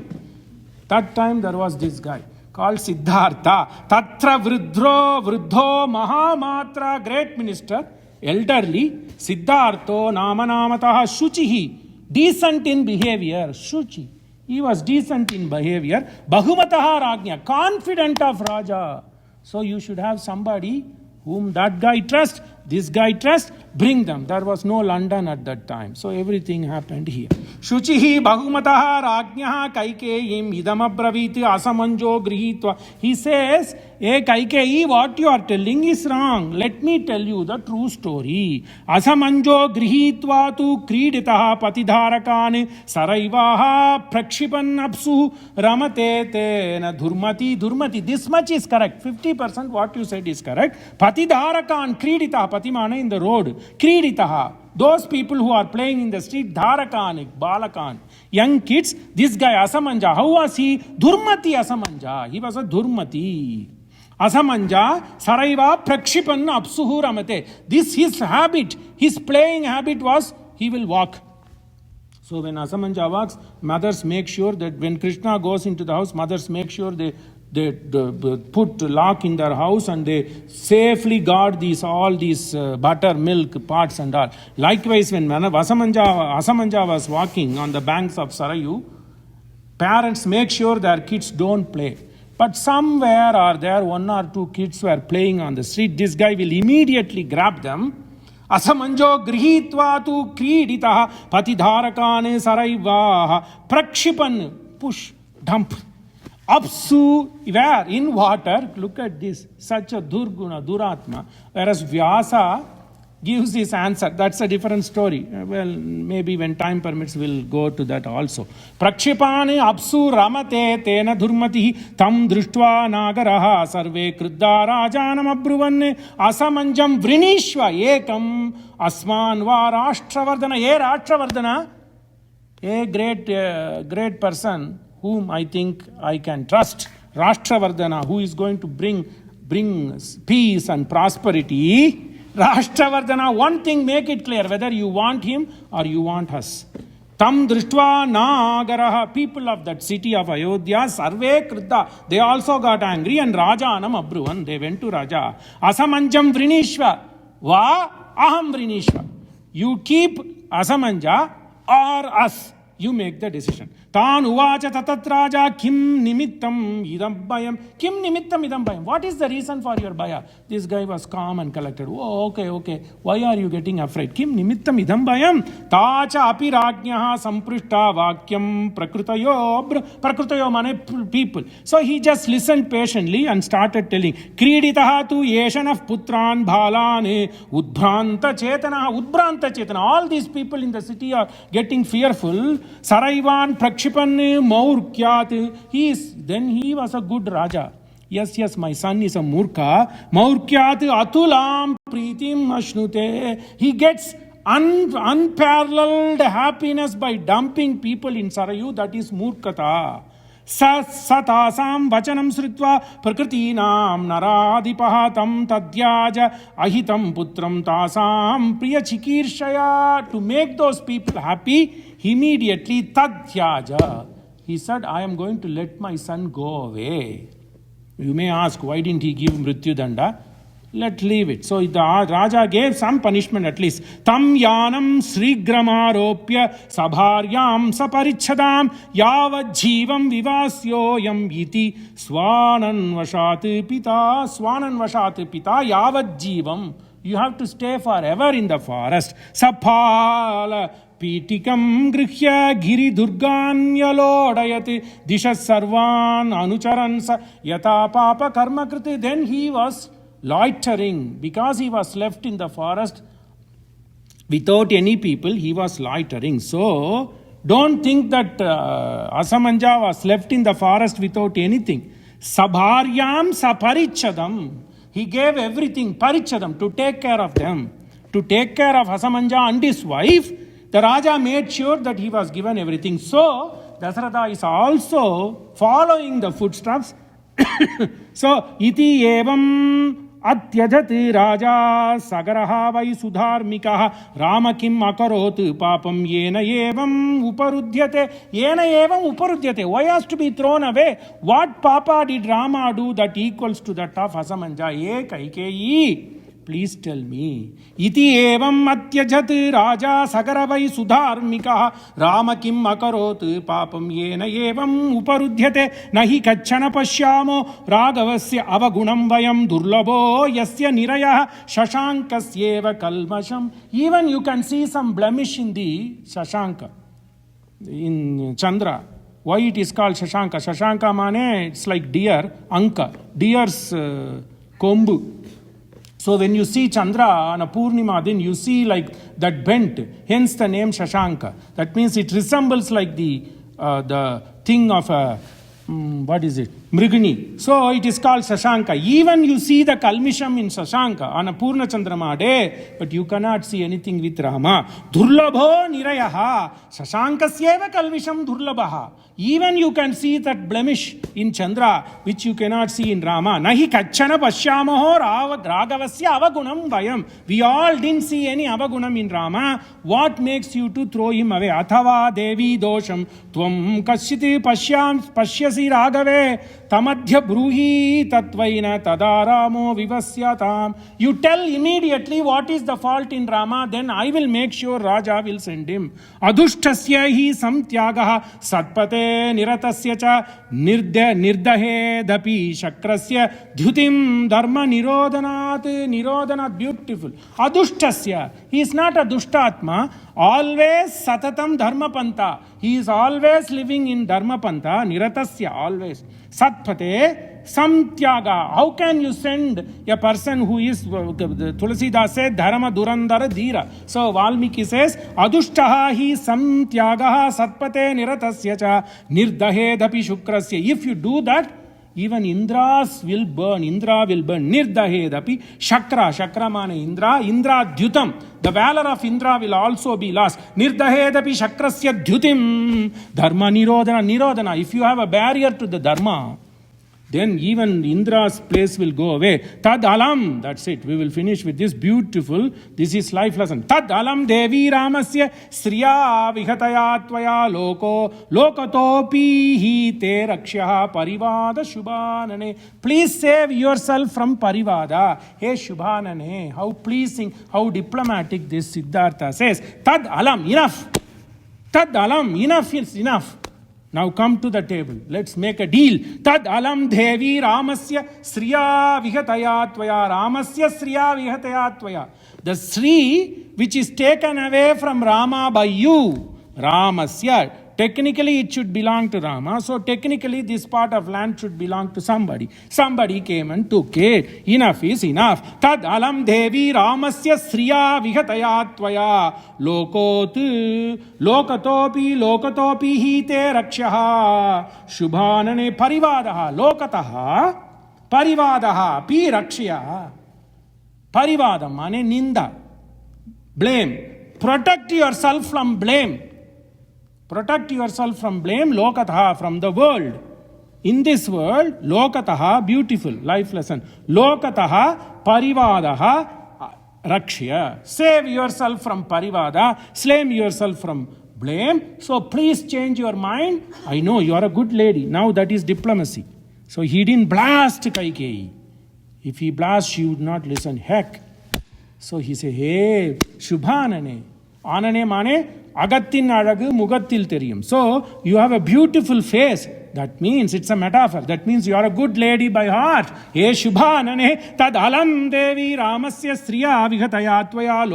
That time there was this guy called Siddhartha. Tatra vruddho mahamatra, great minister, elderly, Siddhartho namanamataha shuchihi, decent in behavior, shuchi. He was decent in behavior. Bahumataha rajna, confident of Raja. So you should have somebody whom that guy trusts, this guy trusts, bring them. There was no London at that time. So everything happened here. Shuchihi Bahumataha Rajnyaha Kaikeyim Idam Abraviti Asamanjo Grihitva. He says, hey Kaikeyi, what you are telling is wrong. Let me tell you the true story. Asamanjo Grihitva tu Kriditaha Patidharakane Saraivaha Prakshipan Apsu Ramate Tena Dhurmati. This much is correct. 50% what you said is correct. Patidharakan Kriditaha, Patimana in the road. Kriditaha. Those people who are playing in the street, Dharakanik, Balakan, young kids, this guy Asamanja, how was he? Dhurmati Asamanja. He was a Dhurmati. Asamanja, Saraiva Prakshipan Apsuhu Ramate. This his habit, his playing habit was, he will walk. So when Asamanja walks, mothers make sure that when Krishna goes into the house, mothers make sure they put lock in their house and they safely guard all these butter, milk, pots and all. Likewise, when Asamanja was walking on the banks of Sarayu, parents make sure their kids don't play. But somewhere are there one or two kids who are playing on the street. This guy will immediately grab them. Asamanjo grihitva tu kriditaha patidharakane saraivaha prakshipan, push, dump. Apsu, where? In water. Look at this. Such a durguna, duratma. Whereas Vyasa gives his answer. That's a different story. Well, maybe when time permits, we'll go to that also. Prakshipane apsu ramate tena dhurmati tam drishtva nagaraha sarve kruddha rajanam abruvanne asamanjam vrinishva ekam asman va rashtravardhana. Ye rashtravardhana, a great person whom I think I can trust, Rashtravardhana, who is going to bring peace and prosperity. Rashtravardhana, one thing, make it clear, whether you want him or you want us. Tam drishtva nagaraha, people of that city of Ayodhya, sarve kruddha, they also got angry, and Rajanam abruvan, they went to Raja. Asamanjam vrinishva, va aham vrinishva. You keep Asamanja or us. You make the decision. Tan uvacha tatat raja kim nimittam idam bayam. Kim nimittam idam bayam. What is the reason for your baya? This guy was calm and collected. Oh, okay. Why are you getting afraid? Kim nimittam idam bayam. Tacha api rajnyaha samprishta vakyam prakrutayo mane people. So he just listened patiently and started telling. Kriditaha tu yeshanaf putran bhalane udbhranta chetana. All these people in the city are getting fearful. Saraivan Prakshipan Maurkyat. He was a good Raja. Yes, my son is a Murkha. Maurkyat Atulam Pritim Ashnute. He gets unparalleled happiness by dumping people in Sarayu. That is Murkata. Satasam vachanam sritva prakritinam naradipahatam tadyaja ahitam putram tasam priya chikirshaya. To make those people happy, immediately tadyaja. He said, I am going to let my son go away. You may ask, why didn't he give Mrityu Danda? Let's leave it. So the Raja gave some punishment at least. Tam yanam srigramaropya sabharyam saparichadam yavad jivam vivasyoyam iti swanan vashat pita yavad jivam. You have to stay forever in the forest. Sapala Pitikam grihya giri durganyalodayati dishas sarvan anucharansa yata papa karma kriti. Then he was loitering, because he was left in the forest without any people. He was loitering. So don't think that Asamanja was left in the forest without anything. Sabharyam saparichadam. He gave everything, parichadam, to take care of them, to take care of Asamanja and his wife. The Raja made sure that he was given everything. So Dasaratha is also following the footsteps. So iti evam atyajati raja sagaraha vai sudharmikaha rama kim akarot papam yena evam uparudyate. Why has to be thrown away? What papa did Rama do that equals to that of Asamanja? Kaikeyi, Please tell me. Iti evam atyajat raja sagaravai sudharmika rama kim akarot papam yena evam uparudhyate nahi kachana pashyamo ragavasya avagunam vayam durlabho yasya nirayah shashankasyeva kalmasham. Even you can see some blemish in the Shashanka, in Chandra. Why it is called Shashanka? Shashanka mane, it's like deer, Anka, deer's kombu. So when you see Chandra on a Purnima, then you see like that bent, hence the name Shashanka. That means it resembles like the thing of a, what is it? Mrigini. So it is called Shashanka. Even you see the Kalmisham in Shashanka on a Purna Chandrama day, but you cannot see anything with Rama. Durlabho nirayaha. Shashankasyeva Kalmisham durlabaha. Even you can see that blemish in Chandra, which you cannot see in Rama. Nahi kachana pashyamaho ragavasya avagunam vayam. We all didn't see any avagunam in Rama. What makes you to throw him away? Athava devi dosham tvam kasyati pashyasi ragave tamadhya bruhi tatvaina tadaramo vivasyatam. You tell immediately what is the fault in Rama, then I will make sure Raja will send him. Adushtasya hi samtyagaha satpate niratasya cha nirdahe dapi shakrasya dhyutim dharma nirodhanat. Beautiful. Adushtasya. He is not a dushtatma. Always satatam dharma panta. He is always living in dharma panta. Niratasya. Always. Satpate samtyaga. How can you send a person who is, Tulasidas said, dharma durandara dhira. So Valmiki says, adushtaha hi samtyagaha satpate niratasya cha nirdahe dapi shukrasya. If you do that, even Indras will burn. Indra will burn. Nirdahe dapi shakra. Shakra mane Indra. Indra dhyutam. The valor of Indra will also be lost. Nirdahe dapi shakrasya dhyutim. Dharma nirodhana. If you have a barrier to the dharma, then even Indra's place will go away. Tad alam. That's it. We will finish with this beautiful. This is life lesson. Tad alam devi ramasya sriya vihataya tvaya lokatopi hi te rakshyaha parivada shubhanane. Please save yourself from parivada. Hey Shubhanane. How pleasing, how diplomatic this Siddhartha says. Tad alam. Enough. Tad alam. Enough is enough. Now come to the table. Let's make a deal. Tad alam devi ramasya sriya vihataya tvaya. Ramasya sriya vihataya tvaya. The Sri which is taken away from Rama by you. Ramasya. Technically it should belong to Rama. So technically this part of land should belong to somebody. Somebody came and took it. Enough is enough. Tad alam devi ramasya sriya vihataya tvaya lokatopi hi te rakshaha shubhanane parivadaha parivadaha pi rakshya. Parivadam mane ninda, blame. Protect yourself from blame. Protect yourself from blame, lokataha, from the world. In this world, lokataha, beautiful life lesson. Lokataha, parivadaha, rakshya. Save yourself from parivada, save yourself from blame. So please change your mind. I know you are a good lady. Now that is diplomacy. So he didn't blast Kaikeyi. If he blasts, she would not listen. Heck. So he said, hey, Shubhanane. Anane mane agattin alagu mugattil theriyum. So you have a beautiful face. That means it's a metaphor. That means you are a good lady by heart. He Shubhanane tad alam devi ramasya sriya vihataya tvaya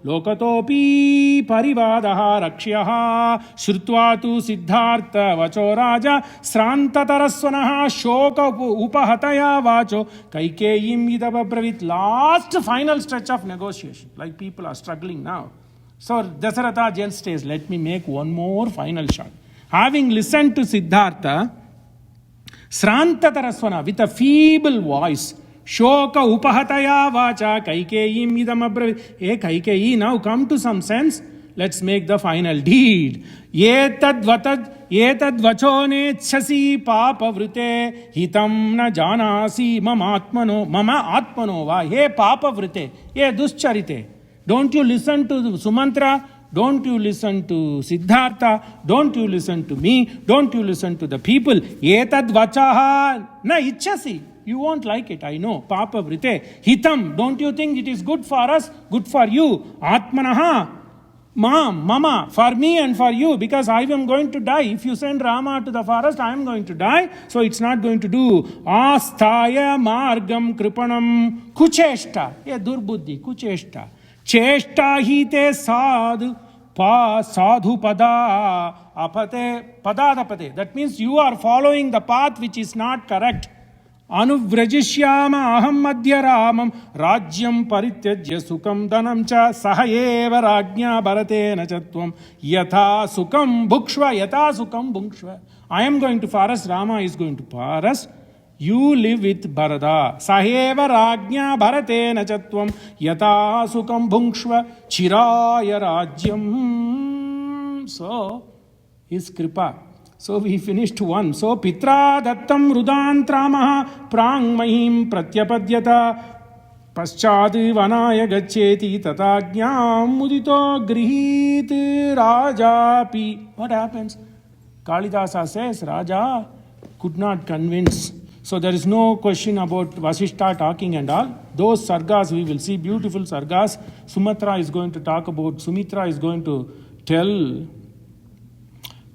lokatopi parivadaha rakshyaha shrutva tu siddhartha vacho raja srantatarasvanaha shoka upahataya vacho kaikeyim idabravit. Last final stretch of negotiation. Like people are struggling now. So Dasaratha just says, let me make one more final shot. Having listened to Siddhartha, Srantatarasvana, with a feeble voice, Shoka upahataya vacha kaikeyim idam abravit. Hey Kaikeyi, now come to some sense. Let's make the final deed. Yetad vachone chasi papa vrite hitam na janasi mama atmano va. Hey papa vrite, hey duscharite. Don't you listen to Sumantra? Don't you listen to Siddhartha? Don't you listen to me? Don't you listen to the people? Etad vachaha na ichchasi. You won't like it, I know. Papa vrite. Hitam. Don't you think it is good for us? Good for you. Atmanaha. Mama, for me and for you, because I am going to die. If you send Rama to the forest, I am going to die. So it's not going to do. Asthaya margam kripanam kucheshta. Yeah, durbuddhi, kucheshta. Cheshta hite sadhu pada apate padadapate. That means you are following the path which is not correct. Anuvrajishyama aham madhya ramam rajyam parityajya sukam dhanam cha sahayeva rajnya bharatena chatvam yatha sukam bhukshva. I am going to forest, Rama is going to forest. You live with Bharata. Sahayeva rajnya bharatena chatvam yatha sukam bhukshva chiraya rajyam. So, his kripa. So we finished one. So Pitra Dattam Rudantramaha Prang Mahim Pratyapadyata Paschadi Vanaya Gaccheti Tatagnyam Mudito Grihit Rajapi. What happens? Kalidasa says Raja could not convince. So there is no question about Vasishta talking and all. Those sargas we will see, beautiful sargas. Sumitra is going to talk about, Sumitra is going to tell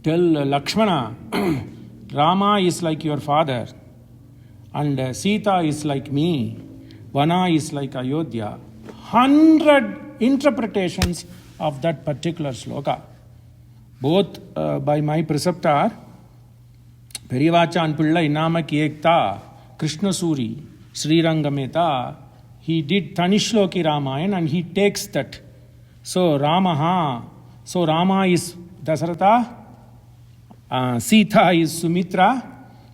Lakshmana, Rama is like your father, and Sita is like me, Vana is like Ayodhya. 100 interpretations of that particular sloka, both by my preceptor, Periyavachan Pillai Namaki Ekta, Krishna Suri, Sri Rangameta. He did Tanishloki Ramayana and he takes that. So Rama is Dasaratha, Sita is Sumitra,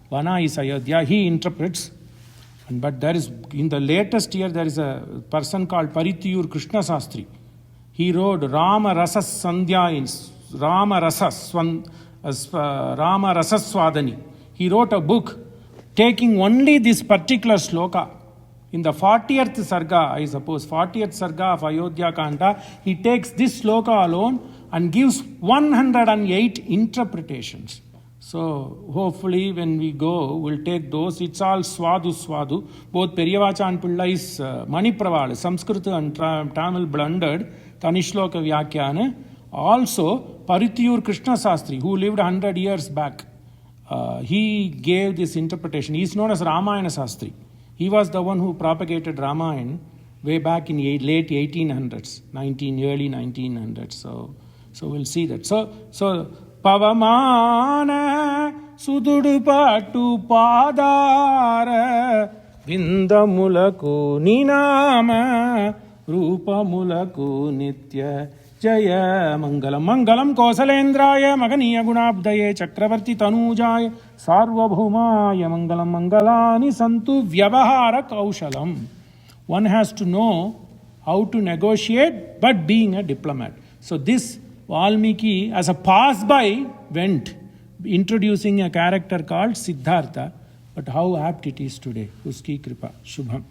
Vana is Ayodhya. He interprets. But there is, in the latest year, there is a person called Paritiyur Krishna Sastri. He wrote Rama Rasas Sandhya in Rama Rasaswadani. He wrote a book taking only this particular sloka. In the 40th Sarga, I suppose, 40th Sarga of Ayodhya Kanta, he takes this sloka alone and gives 108 interpretations. So hopefully when we go, we'll take those. It's all Swadu. Both Periyavachan Pillai's Manipraval, Sanskrit and Tamil blended, Tanishloka Vyakyana. Also, Paritiyur Krishna Sastri, who lived 100 years back, he gave this interpretation. He is known as Ramayana Sastri. He was the one who propagated Ramayana way back in late 1800s, early 1900s. So we'll see that. So Pavamana Sududupatu Padara Vindamulaku Ninama Rupamulaku Nitya Jaya Mangalam Kosalendraya Maganiya Gunabdaye Chakravarti Tanujaya Sarvabhumaya Mangalani Santu Vyavahara Kaushalam. One has to know how to negotiate, but being a diplomat. So this Valmiki, as a pass-by, went introducing a character called Siddhartha. But how apt it is today. Uski Kripa. Shubham.